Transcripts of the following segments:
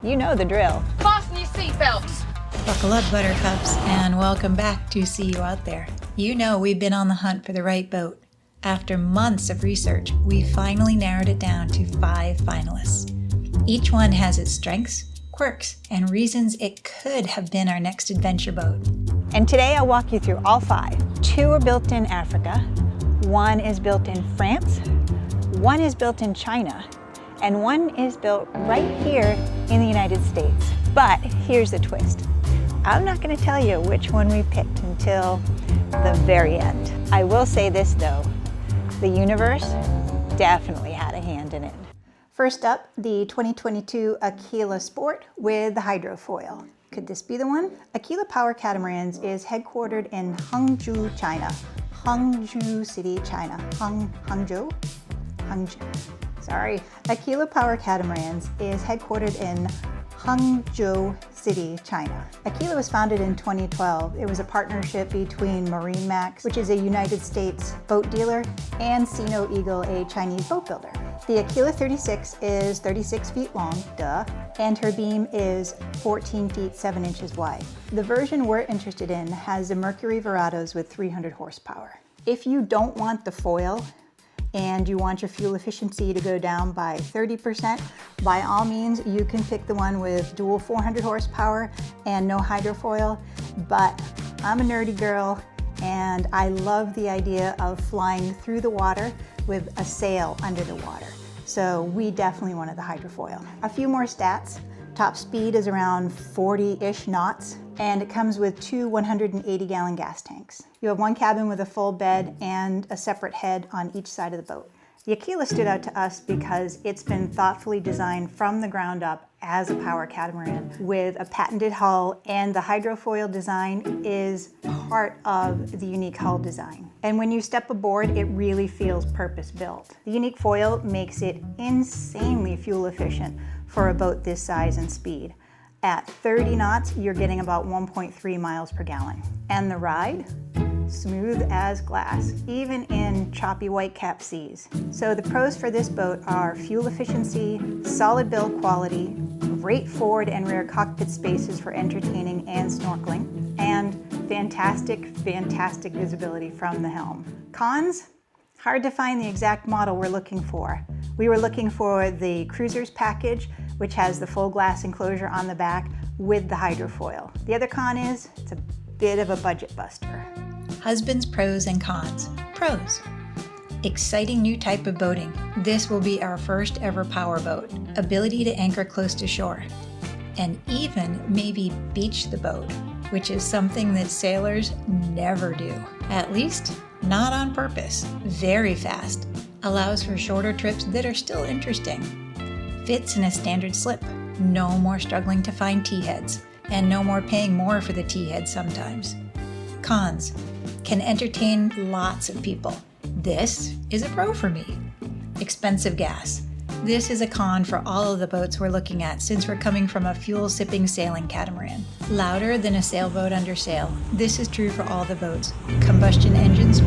You know the drill. Fasten your seatbelts. Buckle up, buttercups, and welcome back to See You Out There. You know we've been on the hunt for the right boat. After months of research, we finally narrowed it down to 5 finalists. Each one has its strengths, quirks, and reasons it could have been our next adventure boat. And today I'll walk you through all 5. 2 are built in Africa, 1 is built in France, 1 is built in China, and 1 is built right here in the United States. But here's the twist. I'm not going to tell you which one we picked until the very end. I will say this though, the universe definitely had a hand in it. First up, the 2022 Aquila Sport with the hydrofoil. Could this be the one? Aquila Power Catamarans is headquartered in Hangzhou, China. Hangzhou City, China. Hangzhou? Sorry. Aquila Power Catamarans is headquartered in Hangzhou City, China. Aquila was founded in 2012. It was a partnership between MarineMax, which is a United States boat dealer, and Sino Eagle, a Chinese boat builder. The Aquila 36 is 36 feet long, and her beam is 14 feet 7 inches wide. The version we're interested in has the Mercury Verados with 300 horsepower. If you don't want the foil, and you want your fuel efficiency to go down by 30%, by all means, you can pick the one with dual 400 horsepower and no hydrofoil, but I'm a nerdy girl and I love the idea of flying through the water with a sail under the water. So we definitely wanted the hydrofoil. A few more stats. Top speed is around 40-ish knots, and it comes with 2 180-gallon gas tanks. You have 1 cabin with a full bed and a separate head on each side of the boat. The Aquila stood out to us because it's been thoughtfully designed from the ground up as a power catamaran with a patented hull, and the hydrofoil design is part of the unique hull design. And when you step aboard, it really feels purpose-built. The unique foil makes it insanely fuel efficient for a boat this size and speed. At 30 knots, you're getting about 1.3 miles per gallon. And the ride? Smooth as glass, even in choppy whitecap seas. So the pros for this boat are fuel efficiency, solid build quality, great forward and rear cockpit spaces for entertaining and snorkeling, and fantastic visibility from the helm. Cons? Hard to find the exact model we're looking for. We were looking for the Cruisers package, which has the full glass enclosure on the back with the hydrofoil. The other con is it's a bit of a budget buster. Husbands, pros and cons. Pros. Exciting new type of boating. This will be our first ever power boat. Ability to anchor close to shore. And even maybe beach the boat, which is something that sailors never do. At least, not on purpose. Very fast. Allows for shorter trips that are still interesting. Fits in a standard slip. No more struggling to find T-heads. And no more paying more for the T-heads sometimes. Cons. Can entertain lots of people. This is a pro for me. Expensive gas. This is a con for all of the boats we're looking at since we're coming from a fuel-sipping sailing catamaran. Louder than a sailboat under sail. This is true for all the boats. Combustion engines,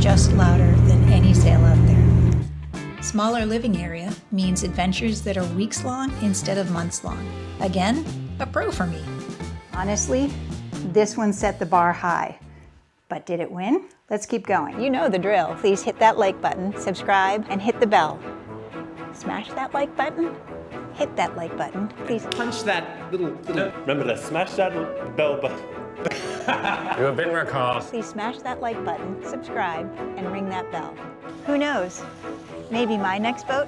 just louder than any sail out there. Smaller living area means adventures that are weeks long instead of months long. Again, a pro for me. Honestly, this one set the bar high. But did it win? Let's keep going. You know the drill. Please hit that like button, subscribe, and hit the bell. Smash that like button. Hit that like button. Please punch that little. Remember to smash that bell button. You have been recalled. Please smash that like button, subscribe, and ring that bell. Who knows? Maybe my next boat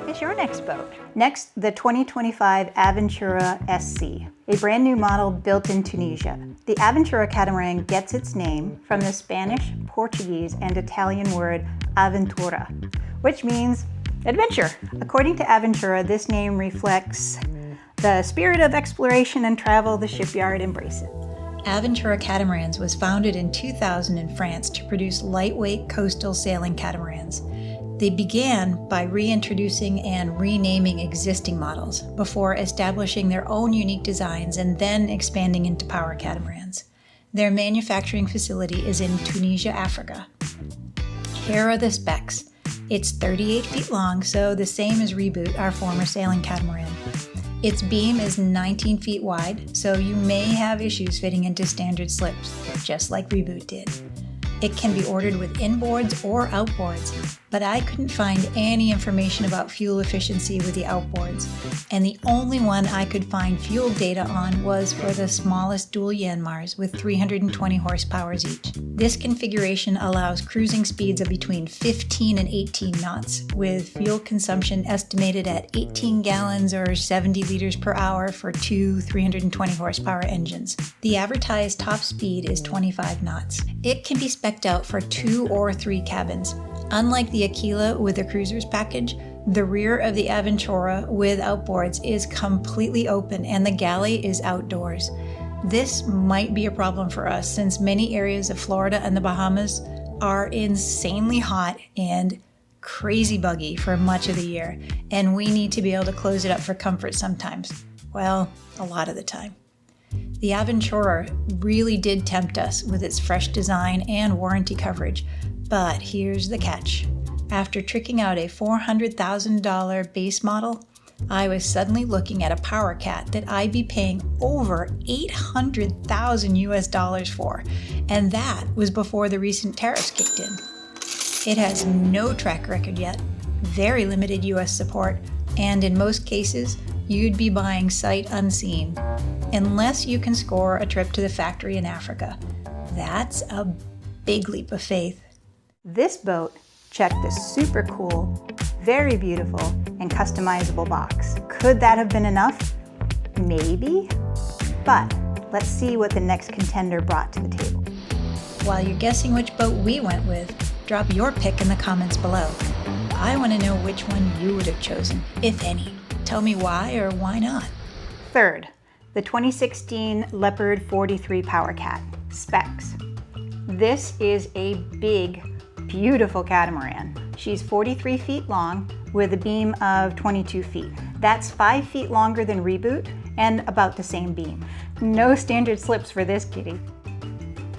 is your next boat. Next, the 2025 Aventura SC, a brand new model built in Tunisia. The Aventura catamaran gets its name from the Spanish, Portuguese, and Italian word Aventura, which means adventure. According to Aventura, this name reflects the spirit of exploration and travel the shipyard embraces. Aventura Catamarans was founded in 2000 in France to produce lightweight coastal sailing catamarans. They began by reintroducing and renaming existing models before establishing their own unique designs and then expanding into power catamarans. Their manufacturing facility is in Tunisia, Africa. Here are the specs. It's 38 feet long, so the same as Reboot, our former sailing catamaran. Its beam is 19 feet wide, so you may have issues fitting into standard slips, just like Reboot did. It can be ordered with inboards or outboards, but I couldn't find any information about fuel efficiency with the outboards, and the only one I could find fuel data on was for the smallest dual Yanmars with 320 horsepower each. This configuration allows cruising speeds of between 15 and 18 knots, with fuel consumption estimated at 18 gallons or 70 liters per hour for two 320 horsepower engines. The advertised top speed is 25 knots. It can be spec'd out for 2 or 3 cabins. Unlike the Aquila with the cruisers package, the rear of the Aventura with outboards is completely open and the galley is outdoors. This might be a problem for us since many areas of Florida and the Bahamas are insanely hot and crazy buggy for much of the year, and we need to be able to close it up for comfort sometimes. Well, a lot of the time. The Aventura really did tempt us with its fresh design and warranty coverage, but here's the catch. After tricking out a $400,000 base model, I was suddenly looking at a Powercat that I'd be paying over $800,000 US for, and that was before the recent tariffs kicked in. It has no track record yet, very limited US support, and in most cases, you'd be buying sight unseen, unless you can score a trip to the factory in Africa. That's a big leap of faith. This boat checked the super cool, very beautiful, and customizable box. Could that have been enough? Maybe. But let's see what the next contender brought to the table. While you're guessing which boat we went with, drop your pick in the comments below. I want to know which one you would have chosen, if any. Tell me why or why not. Third, the 2016 Leopard 43 Powercat. Specs. This is a big, beautiful catamaran. She's 43 feet long with a beam of 22 feet. That's 5 feet longer than Reboot and about the same beam. No standard slips for this kitty.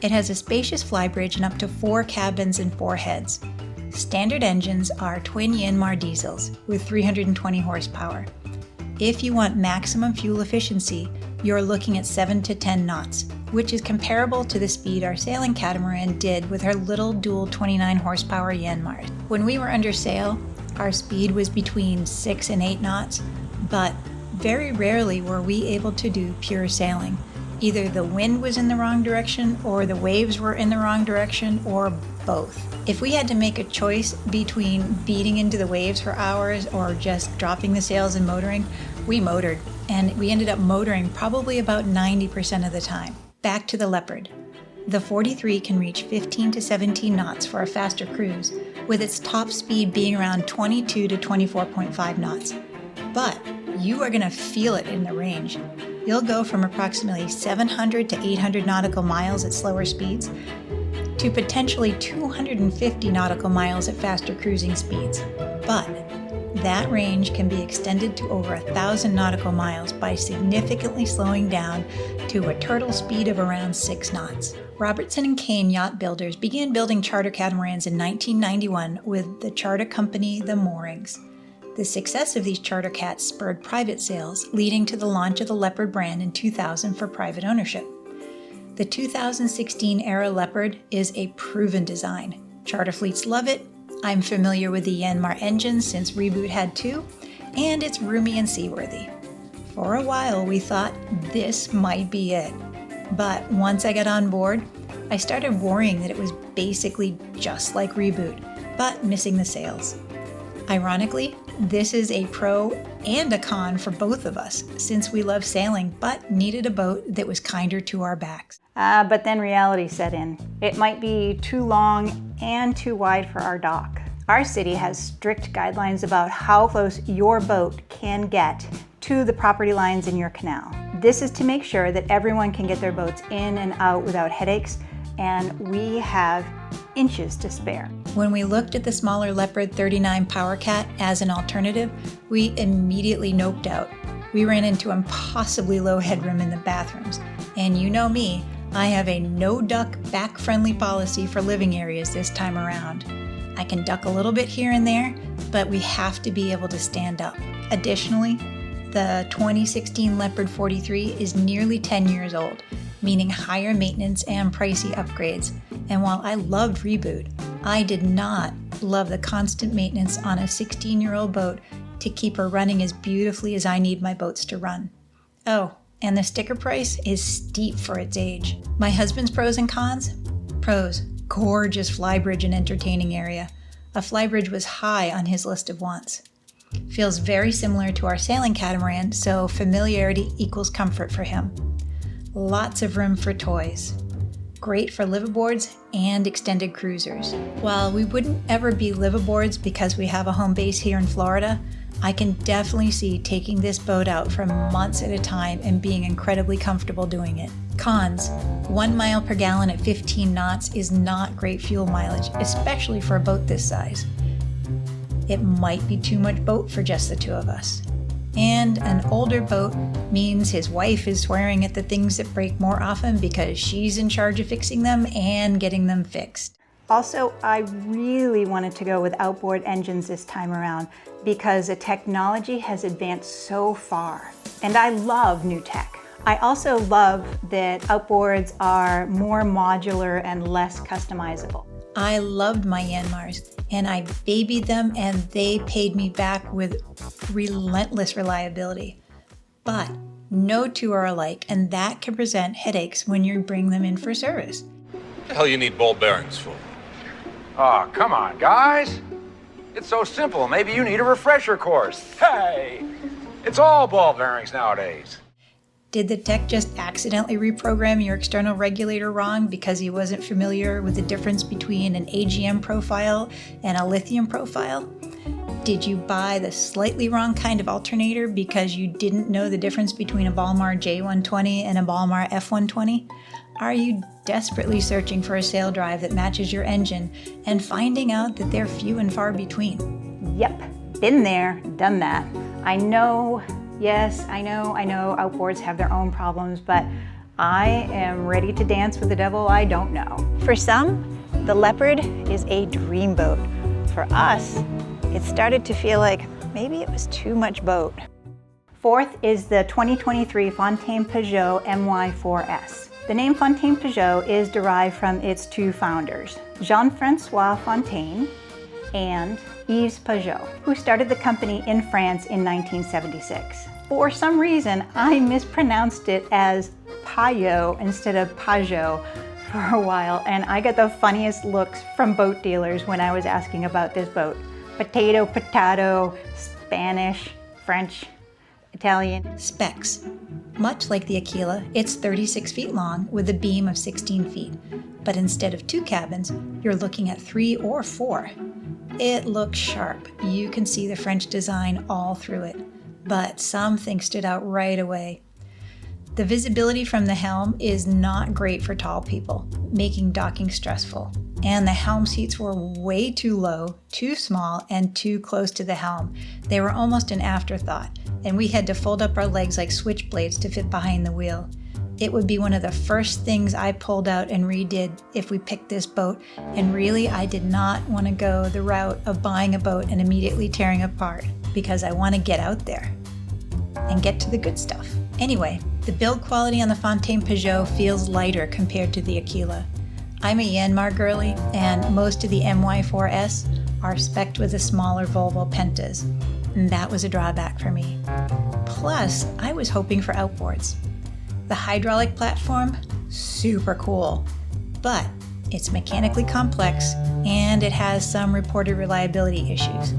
It has a spacious flybridge and up to 4 cabins and 4 heads. Standard engines are twin Yanmar diesels with 320 horsepower. If you want maximum fuel efficiency, you're looking at 7 to 10 knots, which is comparable to the speed our sailing catamaran did with her little dual 29 horsepower Yanmars. When we were under sail, our speed was between 6 and 8 knots, but very rarely were we able to do pure sailing. Either the wind was in the wrong direction, or the waves were in the wrong direction, or both. If we had to make a choice between beating into the waves for hours or just dropping the sails and motoring, we motored, and we ended up motoring probably about 90% of the time. Back to the Leopard. The 43 can reach 15 to 17 knots for a faster cruise, with its top speed being around 22 to 24.5 knots. But you are going to feel it in the range. You'll go from approximately 700 to 800 nautical miles at slower speeds to potentially 250 nautical miles at faster cruising speeds. But that range can be extended to over 1,000 nautical miles by significantly slowing down to a turtle speed of around 6 knots. Robertson and Kane yacht builders began building charter catamarans in 1991 with the charter company The Moorings. The success of these charter cats spurred private sales, leading to the launch of the Leopard brand in 2000 for private ownership. The 2016 era Leopard is a proven design. Charter fleets love it. I'm familiar with the Yanmar engine since Reboot had 2, and it's roomy and seaworthy. For a while, we thought this might be it. But once I got on board, I started worrying that it was basically just like Reboot, but missing the sails. Ironically, this is a pro and a con for both of us, since we love sailing but needed a boat that was kinder to our backs. But then reality set in. It might be too long and too wide for our dock. Our city has strict guidelines about how close your boat can get to the property lines in your canal. This is to make sure that everyone can get their boats in and out without headaches, and we have inches to spare. When we looked at the smaller Leopard 39 Powercat as an alternative, we immediately noped out. We ran into impossibly low headroom in the bathrooms, and you know me, I have a no-duck, back-friendly policy for living areas this time around. I can duck a little bit here and there, but we have to be able to stand up. Additionally, The 2016 Leopard 43 is nearly 10 years old, meaning higher maintenance and pricey upgrades. And while I loved Reboot, I did not love the constant maintenance on a 16-year-old boat to keep her running as beautifully as I need my boats to run. Oh, and the sticker price is steep for its age. My husband's pros and cons? Pros, gorgeous flybridge and entertaining area. A flybridge was high on his list of wants. Feels very similar to our sailing catamaran, so familiarity equals comfort for him. Lots of room for toys. Great for liveaboards and extended cruisers. While we wouldn't ever be liveaboards because we have a home base here in Florida, I can definitely see taking this boat out for months at a time and being incredibly comfortable doing it. Cons: 1 mile per gallon at 15 knots is not great fuel mileage, especially for a boat this size. It might be too much boat for just the two of us. And an older boat means his wife is swearing at the things that break more often because she's in charge of fixing them and getting them fixed. Also, I really wanted to go with outboard engines this time around because the technology has advanced so far. And I love new tech. I also love that outboards are more modular and less customizable. I loved my Yanmars, and I babied them and they paid me back with relentless reliability. But no two are alike, and that can present headaches when you bring them in for service. What the hell you need ball bearings for? Oh, come on, guys. It's so simple. Maybe you need a refresher course. Hey, it's all ball bearings nowadays. Did the tech just accidentally reprogram your external regulator wrong because he wasn't familiar with the difference between an AGM profile and a lithium profile? Did you buy the slightly wrong kind of alternator because you didn't know the difference between a Balmar J120 and a Balmar F120? Are you desperately searching for a sail drive that matches your engine and finding out that they're few and far between? Yep, been there, done that. I know outboards have their own problems, but I am ready to dance with the devil I don't know. For some, the Leopard is a dream boat. For us, it started to feel like maybe it was too much boat. Fourth is the 2023 Fountaine Pajot MY4S. The name Fountaine Pajot is derived from its two founders, Jean-Francois Fountaine and Yves Pajot, who started the company in France in 1976. For some reason, I mispronounced it as Pajot instead of Pajot for a while, and I got the funniest looks from boat dealers when I was asking about this boat. Potato, Spanish, French, Italian. Specs. Much like the Aquila, it's 36 feet long with a beam of 16 feet. But instead of 2 cabins, you're looking at 3 or 4. It looks sharp. You can see the French design all through it. But some things stood out right away. The visibility from the helm is not great for tall people, making docking stressful. And the helm seats were way too low, too small, and too close to the helm. They were almost an afterthought, and we had to fold up our legs like switchblades to fit behind the wheel. It would be one of the first things I pulled out and redid if we picked this boat, and really I did not want to go the route of buying a boat and immediately tearing apart, because I want to get out there and get to the good stuff. Anyway, the build quality on the Fountaine Pajot feels lighter compared to the Aquila. I'm a Yanmar girly, and most of the MY4S are spec'd with the smaller Volvo Pentas, and that was a drawback for me. Plus, I was hoping for outboards. The hydraulic platform, super cool, but it's mechanically complex and it has some reported reliability issues.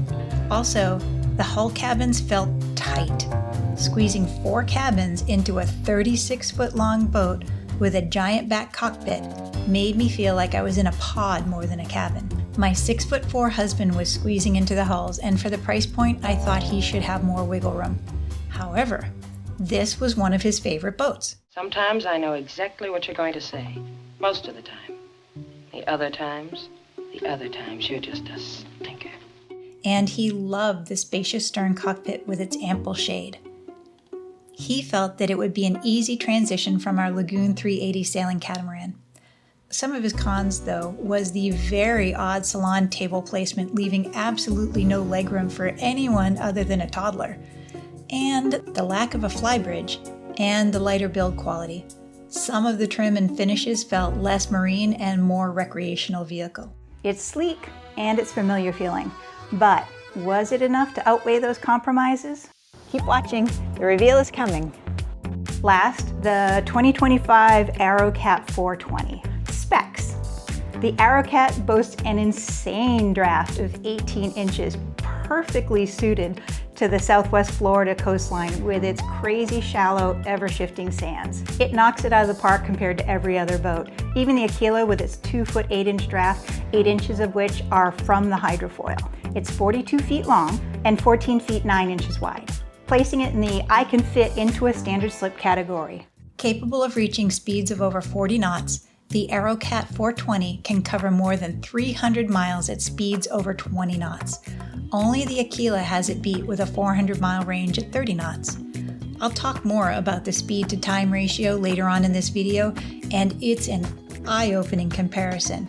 Also, the hull cabins felt tight. Squeezing 4 cabins into a 36-foot long boat with a giant back cockpit made me feel like I was in a pod more than a cabin. My 6'4" husband was squeezing into the hulls, and for the price point, I thought he should have more wiggle room. However, this was one of his favorite boats. Sometimes I know exactly what you're going to say. Most of the time. The other times, you're just a stinker. And he loved the spacious stern cockpit with its ample shade. He felt that it would be an easy transition from our Lagoon 380 sailing catamaran. Some of his cons, though, was the very odd salon table placement, leaving absolutely no legroom for anyone other than a toddler. and the lack of a flybridge, and the lighter build quality. Some of the trim and finishes felt less marine and more recreational vehicle. It's sleek and it's familiar feeling, but was it enough to outweigh those compromises? Keep watching, the reveal is coming. Last, the 2025 Arrowcat 420. Specs. The Arrowcat boasts an insane draft of 18 inches, perfectly suited to the Southwest Florida coastline with its crazy shallow, ever-shifting sands. It knocks it out of the park compared to every other boat. Even the Aquila with its 2-foot 8-inch draft, 8 inches of which are from the hydrofoil. It's 42 feet long and 14 feet 9 inches wide, placing it in the I can fit into a standard slip category. Capable of reaching speeds of over 40 knots, the Arrowcat 420 can cover more than 300 miles at speeds over 20 knots. Only the Aquila has it beat with a 400-mile range at 30 knots. I'll talk more about the speed to time ratio later on in this video, and it's an eye-opening comparison.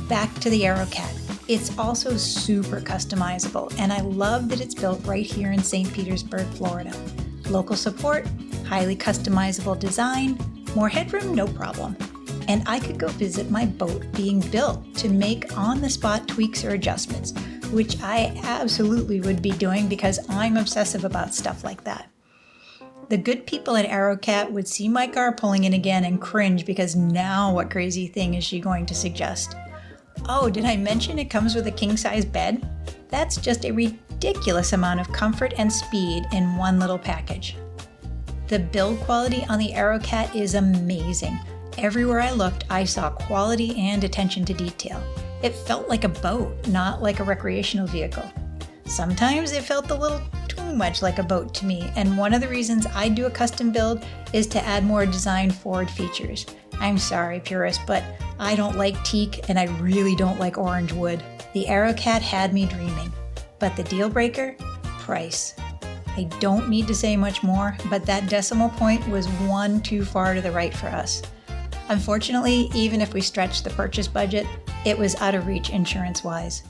Back to the Arrowcat. It's also super customizable, and I love that it's built right here in St. Petersburg, Florida. Local support, highly customizable design, more headroom, no problem. And I could go visit my boat being built to make on-the-spot tweaks or adjustments, which I absolutely would be doing because I'm obsessive about stuff like that. The good people at Arrowcat would see my car pulling in again and cringe because now what crazy thing is she going to suggest? Oh, did I mention it comes with a king-size bed? That's just a ridiculous amount of comfort and speed in one little package. The build quality on the Arrowcat is amazing. Everywhere I looked, I saw quality and attention to detail. It felt like a boat, not like a recreational vehicle. Sometimes it felt a little too much like a boat to me, and one of the reasons I do a custom build is to add more design forward features. I'm sorry, purists, but I don't like teak and I really don't like orange wood. The Arrowcat had me dreaming, but the deal breaker? Price. I don't need to say much more, but that decimal point was one too far to the right for us. Unfortunately, even if we stretched the purchase budget, it was out of reach insurance-wise.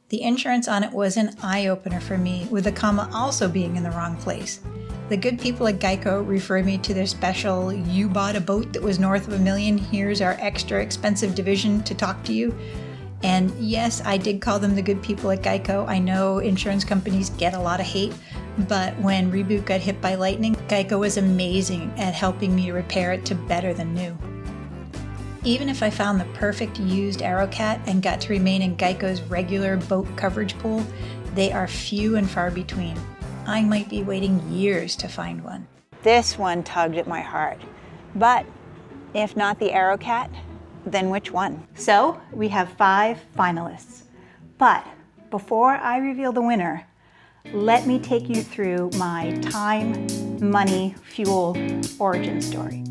The insurance on it was an eye-opener for me, with the comma also being in the wrong place. The good people at Geico referred me to their special, you bought a boat that was north of $1 million, here's our extra expensive division to talk to you. And yes, I did call them the good people at Geico. I know insurance companies get a lot of hate, but when Reboot got hit by lightning, Geico was amazing at helping me repair it to better than new. Even if I found the perfect used Arrowcat and got to remain in Geico's regular boat coverage pool, they are few and far between. I might be waiting years to find one. This one tugged at my heart, but if not the Arrowcat, then which one? So we have 5 finalists, but before I reveal the winner, let me take you through my time, money, fuel origin story.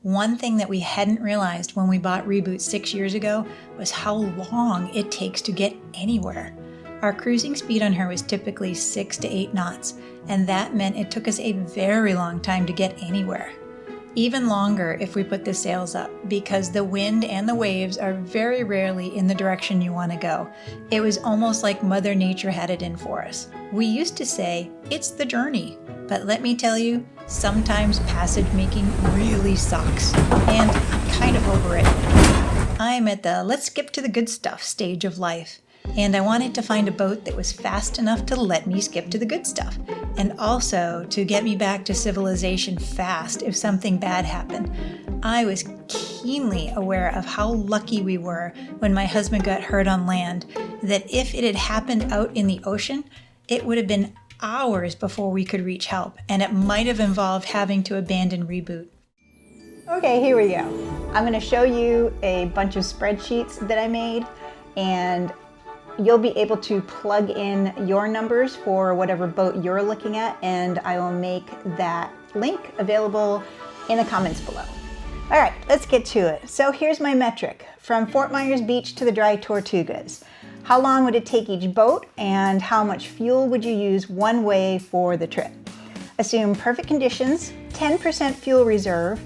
One thing that we hadn't realized when we bought Reboot 6 years ago was how long it takes to get anywhere. Our cruising speed on her was typically 6 to 8 knots, and that meant it took us a very long time to get anywhere. Even longer if we put the sails up, because the wind and the waves are very rarely in the direction you want to go. It was almost like Mother Nature had it in for us. We used to say, it's the journey, but let me tell you, sometimes passage making really sucks, and I'm kind of over it. I'm at the let's skip to the good stuff stage of life, and I wanted to find a boat that was fast enough to let me skip to the good stuff, and also to get me back to civilization fast if something bad happened. I was keenly aware of how lucky we were when my husband got hurt on land, that if it had happened out in the ocean, it would have been hours before we could reach help, and it might have involved having to abandon Reboot. Okay, here we go. I'm going to show you a bunch of spreadsheets that I made, and you'll be able to plug in your numbers for whatever boat you're looking at, and I will make that link available in the comments below. All right, let's get to it. So here's my metric. From Fort Myers Beach to the Dry Tortugas. How long would it take each boat, and how much fuel would you use one way for the trip? Assume perfect conditions, 10% fuel reserve,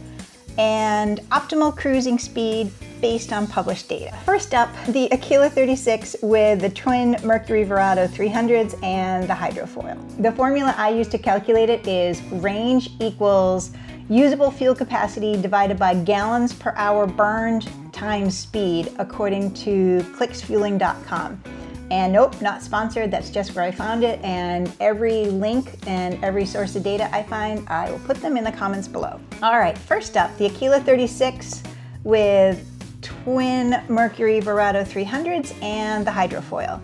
and optimal cruising speed based on published data. First up, the Aquila 36 with the twin Mercury Verado 300s and the hydrofoil. The formula I use to calculate it is range equals usable fuel capacity divided by gallons per hour burned times speed, according to clicksfueling.com. And nope, not sponsored, that's just where I found it, and every link and every source of data I find, I will put them in the comments below. All right, first up, the Aquila 36 with twin Mercury Verado 300s and the hydrofoil.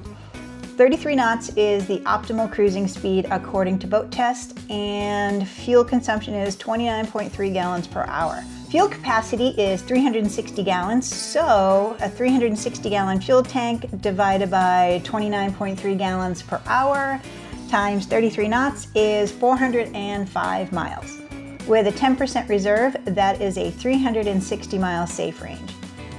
33 knots is the optimal cruising speed according to boat test, and fuel consumption is 29.3 gallons per hour. Fuel capacity is 360 gallons, so a 360 gallon fuel tank divided by 29.3 gallons per hour times 33 knots is 405 miles. With a 10% reserve, that is a 360 mile safe range.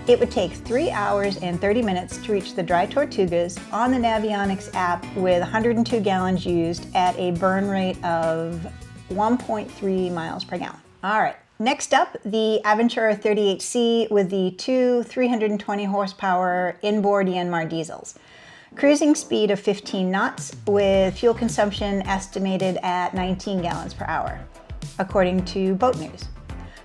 It would take 3 hours and 30 minutes to reach the Dry Tortugas on the Navionics app with 102 gallons used at a burn rate of 1.3 miles per gallon. All right, next up, the Aventura 38C with the two 320 horsepower inboard Yanmar diesels. Cruising speed of 15 knots with fuel consumption estimated at 19 gallons per hour, according to Boat News.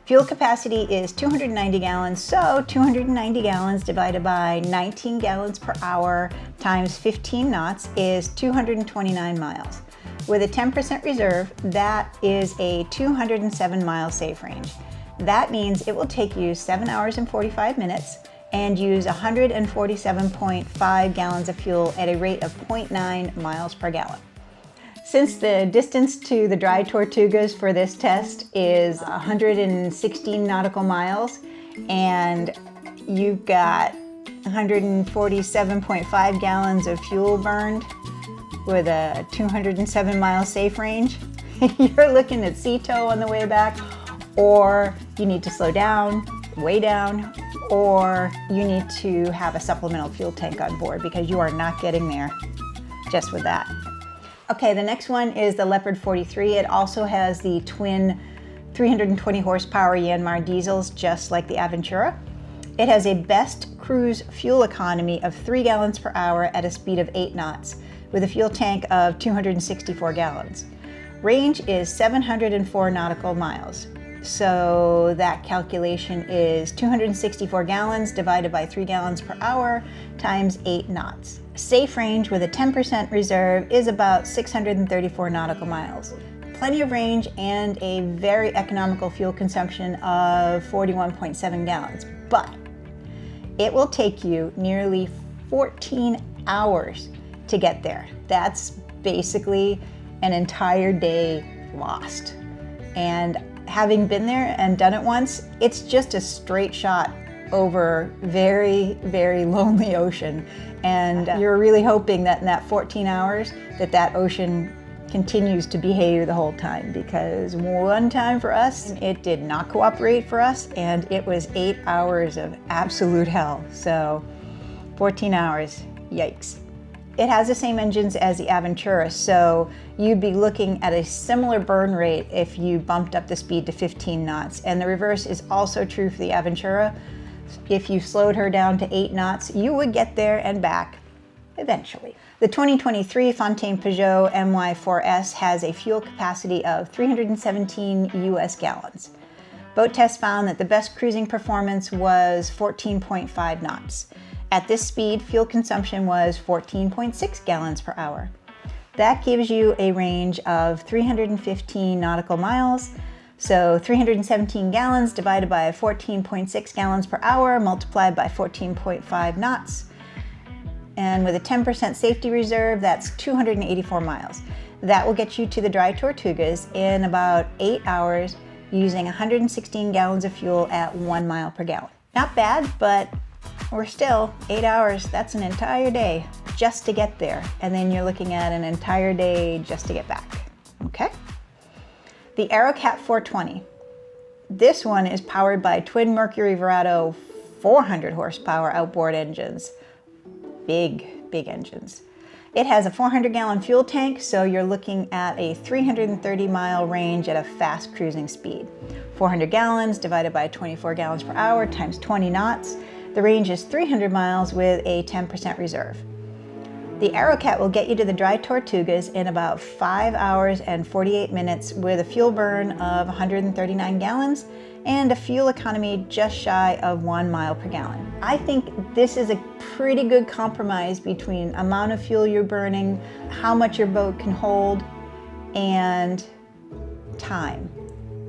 Fuel capacity is 290 gallons, so 290 gallons divided by 19 gallons per hour times 15 knots is 229 miles. With a 10% reserve, that is a 207 mile safe range. That means it will take you 7 hours and 45 minutes and use 147.5 gallons of fuel at a rate of 0.9 miles per gallon. Since the distance to the Dry Tortugas for this test is 116 nautical miles and you've got 147.5 gallons of fuel burned with a 207 mile safe range, you're looking at sea tow on the way back, or you need to slow down, way down, or you need to have a supplemental fuel tank on board because you are not getting there just with that. Okay, the next one is the Leopard 43. It also has the twin 320 horsepower Yanmar diesels, just like the Aventura. It has a best cruise fuel economy of 3 gallons per hour at a speed of 8 knots, with a fuel tank of 264 gallons. Range is 704 nautical miles. So that calculation is 264 gallons divided by 3 gallons per hour times 8 knots. Safe range with a 10% reserve is about 634 nautical miles. Plenty of range and a very economical fuel consumption of 41.7 gallons, but it will take you nearly 14 hours to get there. That's basically an entire day lost. And having been there and done it once, it's just a straight shot over very, very lonely ocean. And you're really hoping that in that 14 hours that ocean continues to behave the whole time, because one time for us, it did not cooperate for us, and it was 8 hours of absolute hell. So 14 hours, yikes. It has the same engines as the Aventura, so you'd be looking at a similar burn rate if you bumped up the speed to 15 knots. And the reverse is also true for the Aventura. If you slowed her down to 8 knots, you would get there and back eventually. The 2023 Fountaine Pajot MY4S has a fuel capacity of 317 US gallons. Boat tests found that the best cruising performance was 14.5 knots. At this speed, fuel consumption was 14.6 gallons per hour. That gives you a range of 315 nautical miles. So 317 gallons divided by 14.6 gallons per hour multiplied by 14.5 knots. And with a 10% safety reserve, that's 284 miles. That will get you to the Dry Tortugas in about 8 hours using 116 gallons of fuel at 1 mile per gallon. Not bad, but we're still 8 hours. That's an entire day just to get there. And then you're looking at an entire day just to get back. Okay? The Arrowcat 420. This one is powered by twin Mercury Verado 400 horsepower outboard engines. Big engines. It has a 400 gallon fuel tank, so you're looking at a 330 mile range at a fast cruising speed. 400 gallons divided by 24 gallons per hour times 20 knots. The range is 300 miles with a 10% reserve. The Arrowcat will get you to the dry Tortugas in about 5 hours and 48 minutes with a fuel burn of 139 gallons and a fuel economy just shy of 1 mile per gallon. I think this is a pretty good compromise between amount of fuel you're burning, how much your boat can hold, and time.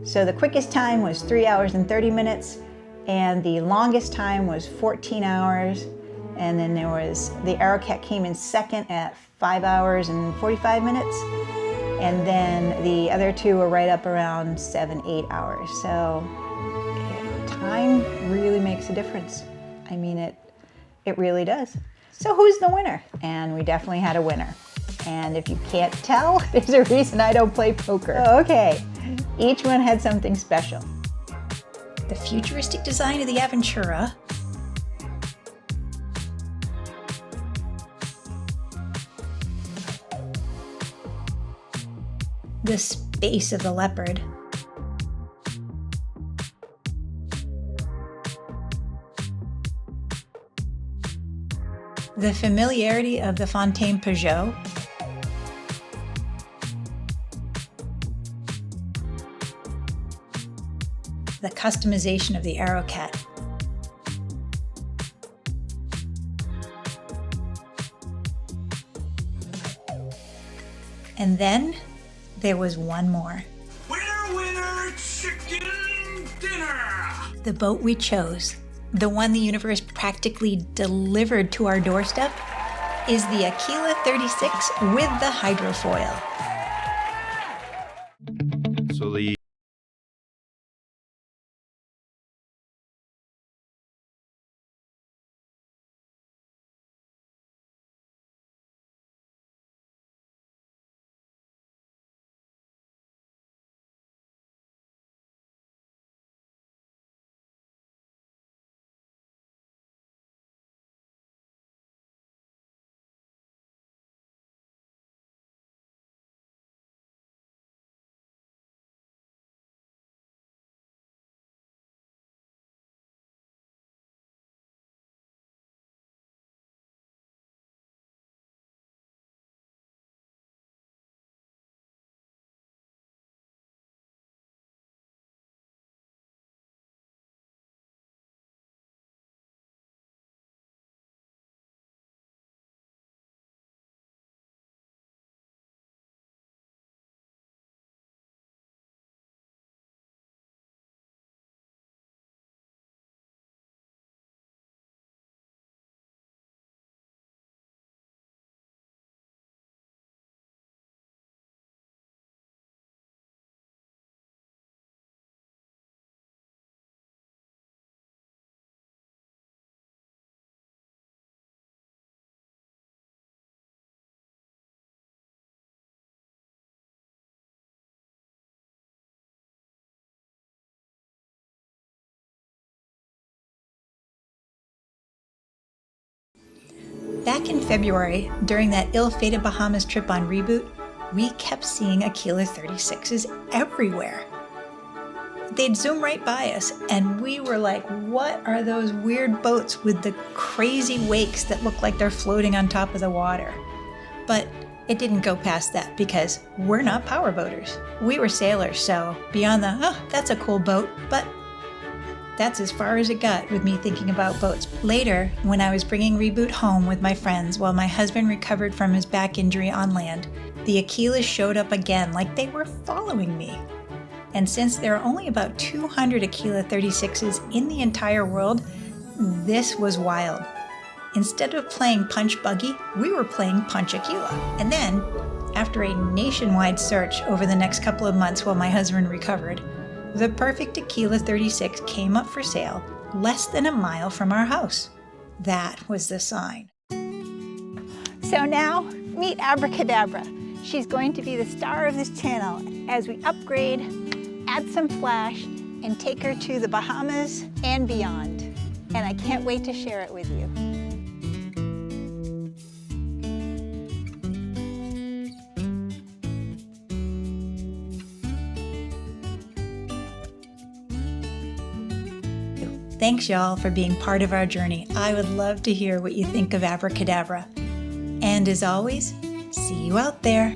So the quickest time was 3 hours and 30 minutes, and the longest time was 14 hours. And then there was, the Arrowcat came in second at 5 hours and 45 minutes. And then the other two were right up around 7-8 hours. So time really makes a difference. I mean, it really does. So who's the winner? And we definitely had a winner. And if you can't tell, there's a reason I don't play poker. Okay, each one had something special. The futuristic design of the Aventura, the space of the Leopard, the familiarity of the Fountaine Pajot, the customization of the Arrowcat, and then there was one more. Winner, winner, chicken dinner! The boat we chose, the one the universe practically delivered to our doorstep, is the Aquila 36 with the hydrofoil. So the Back in February, during that ill-fated Bahamas trip on Reboot, we kept seeing Aquila 36s everywhere. They'd zoom right by us, and we were like, what are those weird boats with the crazy wakes that look like they're floating on top of the water? But it didn't go past that because we're not powerboaters. We were sailors, so beyond the, oh, that's a cool boat, but that's as far as it got with me thinking about boats. Later, when I was bringing Reboot home with my friends while my husband recovered from his back injury on land, the Aquilas showed up again like they were following me. And since there are only about 200 Aquila 36s in the entire world, this was wild. Instead of playing Punch Buggy, we were playing Punch Aquila. And then, after a nationwide search over the next couple of months while my husband recovered, the perfect Aquila 36 came up for sale less than a mile from our house. That was the sign. So now, meet Abracadabra. She's going to be the star of this channel as we upgrade, add some flash, and take her to the Bahamas and beyond. And I can't wait to share it with you. Thanks, y'all, for being part of our journey. I would love to hear what you think of Abracadabra. And as always, see you out there.